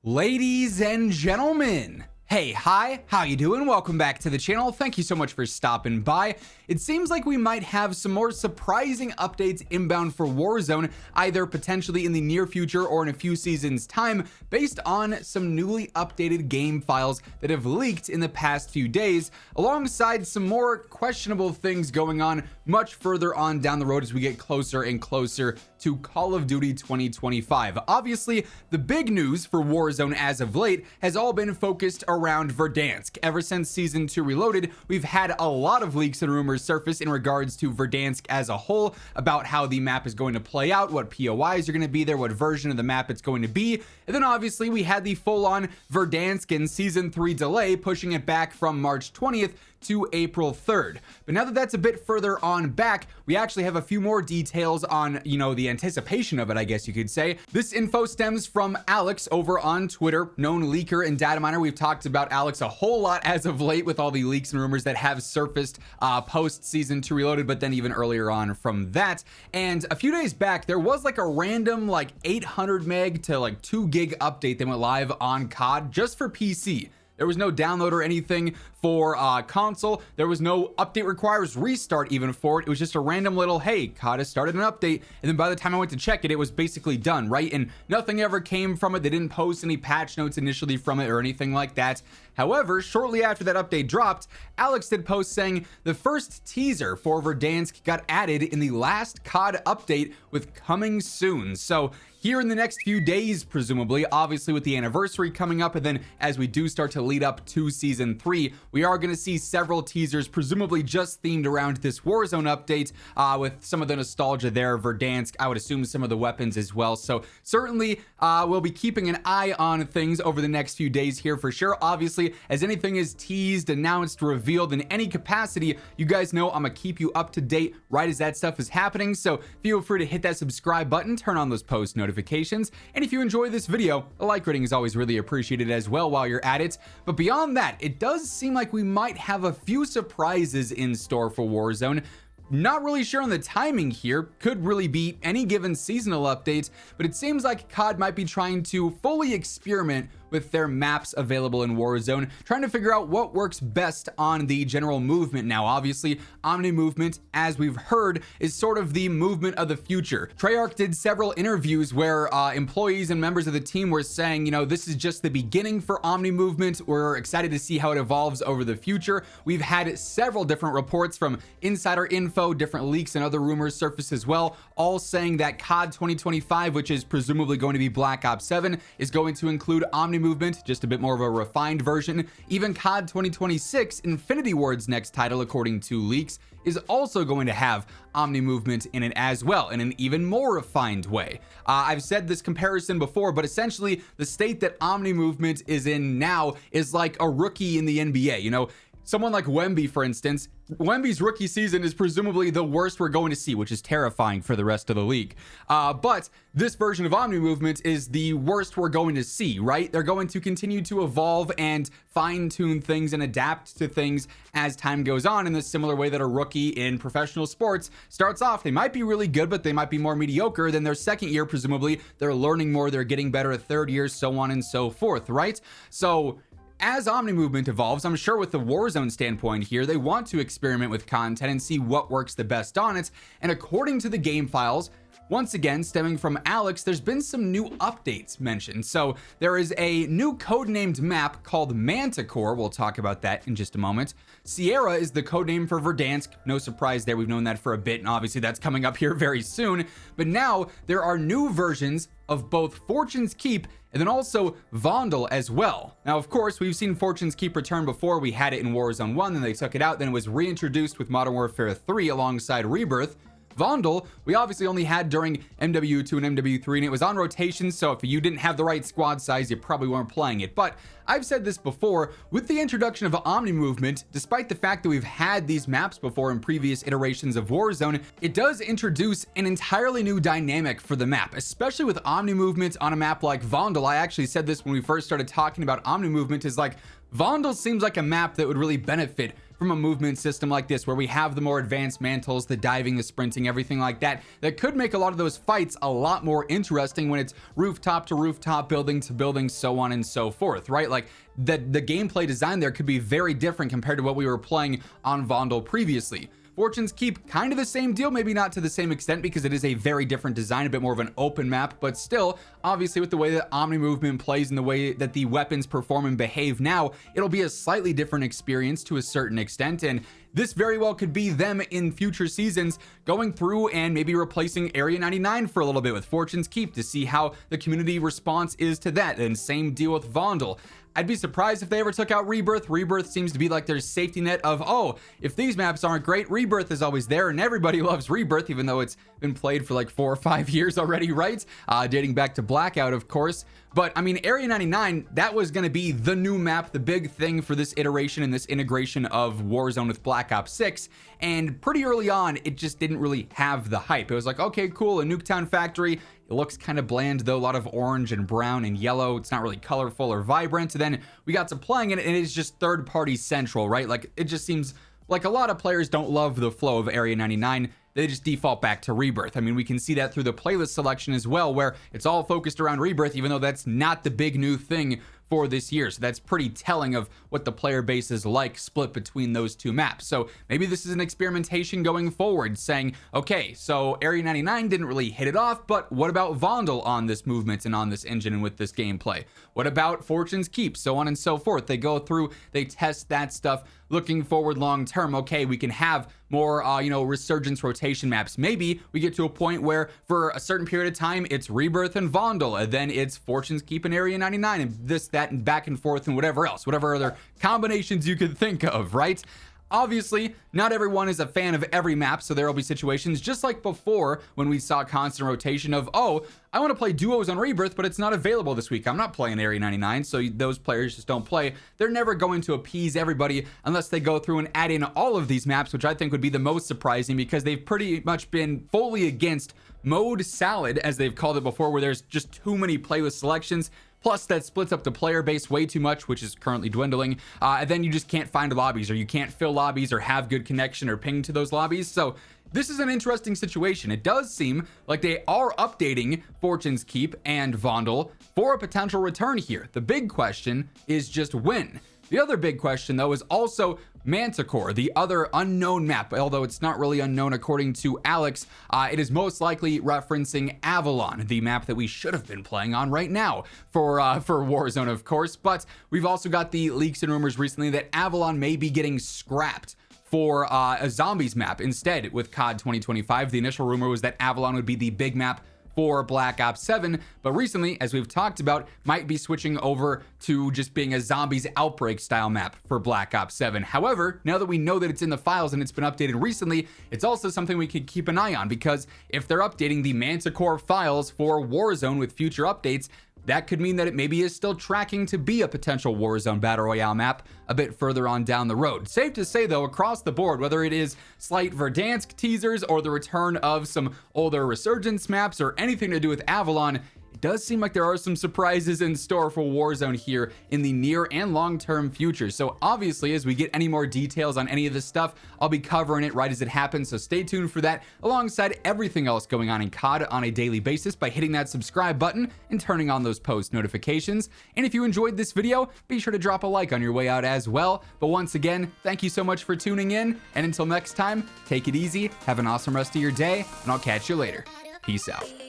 Ladies and gentlemen, hey, hi, how you doing? Welcome back to the channel. Thank you so much for stopping by. It seems like we might have some more surprising updates inbound for Warzone, either potentially in the near future or in a few seasons time, based on some newly updated game files that have leaked in the past few days, alongside some more questionable things going on much further on down the road as we get closer and closer to Call of Duty 2025. Obviously, the big news for Warzone as of late has all been focused around Verdansk. Ever since Season 2 Reloaded, we've had a lot of leaks and rumors surface in regards to Verdansk as a whole, about how the map is going to play out, what POIs are going to be there, what version of the map it's going to be. And then obviously we had the full-on Verdansk in Season 3 delay, pushing it back from March 20th to April 3rd. But now that that's a bit further on back, we actually have a few more details on, the anticipation of it, I guess you could say. This info stems from Alex over on Twitter, known leaker and data miner. We've talked about Alex a whole lot as of late with all the leaks and rumors that have surfaced post Season 2 Reloaded, but then even earlier on from that. And a few days back, there was like a random 800 meg to 2 gig update that went live on COD just for PC. There was no download or anything for console. There was no update requires restart even for it. It was just a random little, hey, COD has started an update. And then by the time I went to check it, it was basically done, right? And nothing ever came from it. They didn't post any patch notes initially from it or anything like that. However, shortly after that update dropped, Alex did post saying the first teaser for Verdansk got added in the last COD update with coming soon. So here in the next few days, presumably, obviously with the anniversary coming up, and then as we do start to lead up to Season 3, we are going to see several teasers, presumably just themed around this Warzone update, with some of the nostalgia there, Verdansk, I would assume some of the weapons as well. So certainly we'll be keeping an eye on things over the next few days here for sure. Obviously, as anything is teased, announced, revealed in any capacity, you guys know I'm going to keep you up to date right as that stuff is happening. So feel free to hit that subscribe button, turn on those post notifications, and if you enjoy this video, a like rating is always really appreciated as well while you're at it. But beyond that, it does seem like we might have a few surprises in store for Warzone. Not really sure on the timing here, could really be any given seasonal update, but it seems like COD might be trying to fully experiment with their maps available in Warzone, trying to figure out what works best on the general movement now. Obviously, Omni movement, as we've heard, is sort of the movement of the future. Treyarch did several interviews where employees and members of the team were saying, this is just the beginning for Omni movement. We're excited to see how it evolves over the future. We've had several different reports from insider info, different leaks and other rumors surface as well, all saying that COD 2025, which is presumably going to be Black Ops 7, is going to include Omni movement, just a bit more of a refined version. Even COD 2026, Infinity Ward's next title, according to leaks, is also going to have Omni movement in it as well, in an even more refined way. I've said this comparison before, but essentially the state that Omni movement is in now is like a rookie in the NBA. Someone like Wemby, for instance, Wemby's rookie season is presumably the worst we're going to see, which is terrifying for the rest of the league. But this version of Omni movement is the worst we're going to see, right? They're going to continue to evolve and fine-tune things and adapt to things as time goes on, in the similar way that a rookie in professional sports starts off. They might be really good, but they might be more mediocre than their second year. Presumably, they're learning more, they're getting better at third year, so on and so forth, right? So as Omni movement evolves, I'm sure with the Warzone standpoint here, they want to experiment with content and see what works the best on it. And according to the game files, once again, stemming from Alex, there's been some new updates mentioned. So there is a new codenamed map called Manticore. We'll talk about that in just a moment. Sierra is the codename for Verdansk. No surprise there. We've known that for a bit, and obviously that's coming up here very soon. But now there are new versions of both Fortune's Keep and then also Vondel as well. Now, of course, we've seen Fortune's Keep return before. We had it in Warzone 1, then they took it out, then it was reintroduced with Modern Warfare 3 alongside Rebirth. Vondel, we obviously only had during MW2 and MW3, and it was on rotation, so if you didn't have the right squad size, you probably weren't playing it. But I've said this before, with the introduction of Omni movement, despite the fact that we've had these maps before in previous iterations of Warzone, it does introduce an entirely new dynamic for the map, especially with Omni movement on a map like Vondel. I actually said this when we first started talking about Omni movement, is like, Vondel seems like a map that would really benefit from a movement system like this, where we have the more advanced mantles, the diving, the sprinting, everything like that, that could make a lot of those fights a lot more interesting when it's rooftop to rooftop, building to building, so on and so forth, right? Like the gameplay design there could be very different compared to what we were playing on Vondel previously. Fortune's Keep, kind of the same deal, maybe not to the same extent because it is a very different design, a bit more of an open map, but still, obviously with the way that Omni movement plays and the way that the weapons perform and behave now, it'll be a slightly different experience to a certain extent, and this very well could be them in future seasons going through and maybe replacing Area 99 for a little bit with Fortune's Keep to see how the community response is to that, and same deal with Vondel. I'd be surprised if they ever took out Rebirth. Rebirth seems to be like their safety net of, oh, if these maps aren't great, Rebirth is always there, and everybody loves Rebirth, even though it's been played for like 4 or 5 years already, right? Dating back to Blackout, of course. But I mean, Area 99, that was going to be the new map, the big thing for this iteration and this integration of Warzone with Black Ops 6. And pretty early on, it just didn't really have the hype. It was like, okay, cool, a Nuketown factory. It looks kind of bland though, a lot of orange and brown and yellow. It's not really colorful or vibrant. And then we got to playing it and it's just third-party central, right? Like it just seems like a lot of players don't love the flow of Area 99. They just default back to Rebirth. I mean, we can see that through the playlist selection as well, where it's all focused around Rebirth, even though that's not the big new thing for this year. So that's pretty telling of what the player base is like split between those two maps. So maybe this is an experimentation going forward, saying, okay, so Area 99 didn't really hit it off, but what about Vondel on this movement and on this engine and with this gameplay? What about Fortune's Keep? So on and so forth. They go through, they test that stuff, looking forward long term. Okay, we can have more, resurgence rotation maps. Maybe we get to a point where for a certain period of time, it's Rebirth and Vondel, and then it's Fortune's Keep and Area 99, and this, that, and back and forth, and whatever else, whatever other combinations you could think of, right? Obviously, not everyone is a fan of every map, so there will be situations just like before when we saw constant rotation of, oh, I want to play duos on Rebirth, but it's not available this week. I'm not playing Area 99, so those players just don't play. They're never going to appease everybody unless they go through and add in all of these maps, which I think would be the most surprising because they've pretty much been fully against mode salad, as they've called it before, where there's just too many playlist selections. Plus, that splits up the player base way too much, which is currently dwindling. And then you just can't find lobbies, or you can't fill lobbies, or have good connection, or ping to those lobbies. So this is an interesting situation. It does seem like they are updating Fortune's Keep and Vondel for a potential return here. The big question is just when. The other big question, though, is also Manticore, the other unknown map. Although it's not really unknown according to Alex, it is most likely referencing Avalon, the map that we should have been playing on right now for Warzone, of course. But we've also got the leaks and rumors recently that Avalon may be getting scrapped for a zombies map instead with COD 2025. The initial rumor was that Avalon would be the big map for Black Ops 7, but recently, as we've talked about, might be switching over to just being a zombies outbreak style map for Black Ops 7. However, now that we know that it's in the files and it's been updated recently, it's also something we could keep an eye on, because if they're updating the Manticore files for Warzone with future updates, that could mean that it maybe is still tracking to be a potential Warzone Battle Royale map a bit further on down the road. Safe to say, though, across the board, whether it is slight Verdansk teasers or the return of some older Resurgence maps or anything to do with Avalon, it does seem like there are some surprises in store for Warzone here in the near and long-term future. So obviously, as we get any more details on any of this stuff, I'll be covering it right as it happens. So stay tuned for that, alongside everything else going on in COD on a daily basis by hitting that subscribe button and turning on those post notifications. And if you enjoyed this video, be sure to drop a like on your way out as well. But once again, thank you so much for tuning in. And until next time, take it easy, have an awesome rest of your day, and I'll catch you later. Peace out.